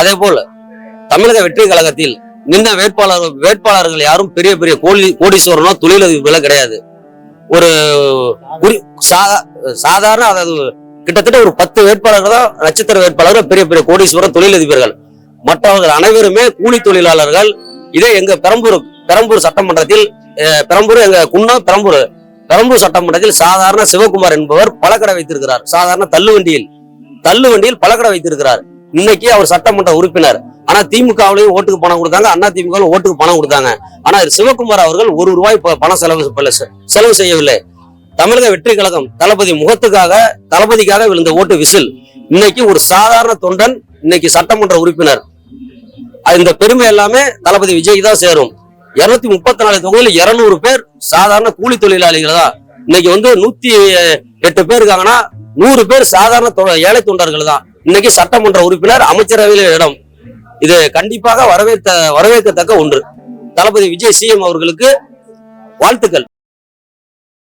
அதே போல தமிழக வெற்றி கழகத்தில் நின்ற வேட்பாளர்கள் யாரும் பெரிய பெரிய கோடீஸ்வரனோ தொழிலதிபர்களோ கிடையாது. ஒரு சாதாரண, அதாவது கிட்டத்தட்ட ஒரு 10 வேட்பாளர்கள் தான் நட்சத்திர வேட்பாளர்கள், பெரிய பெரிய கோடீஸ்வரர் தொழிலதிபர்கள். மற்றவர்கள் அனைவருமே கூலி தொழிலாளர்கள். இதே எங்க பெரம்பூர் சட்டமன்றத்தில், பெரம்பூர் எங்க குன்னம் பெரம்பூர் சட்டமன்றத்தில் சாதாரண சிவகுமார் என்பவர் பழக்கடை வைத்திருக்கிறார். சாதாரண தள்ளுவண்டியில் பழக்கடை வைத்திருக்கிறார். இன்னைக்கு அவர் சட்டமன்ற உறுப்பினர். ஆனா திமுகவிலையும் ஓட்டுக்கு பணம் கொடுத்தாங்க, அண்ணா திமுக ஓட்டுக்கு பணம் கொடுத்தாங்க. ஆனா சிவகுமார் அவர்கள் ₹1 பணம் செலவு செய்யவில்லை. தமிழக வெற்றி கழகம் தளபதிக்காக விழுந்த ஓட்டு விசில். இன்னைக்கு ஒரு சாதாரண தொண்டன் இன்னைக்கு சட்டமன்ற உறுப்பினர். இந்த பெருமை எல்லாமே தளபதி விஜய் தான் சேரும். 234 தொகுதியில் 200 பேர் சாதாரண கூலி தொழிலாளிகள் தான். இன்னைக்கு 108 பேர் இருக்காங்கன்னா 100 பேர் சாதாரண ஏழை தொண்டர்கள் தான். இன்னைக்கு சட்டமன்ற உறுப்பினர், அமைச்சரவையில் இடம். இது கண்டிப்பாக வரவேற்கத்தக்க ஒன்று. தளபதி விஜய் சிஎம் அவர்களுக்கு வாழ்த்துக்கள்.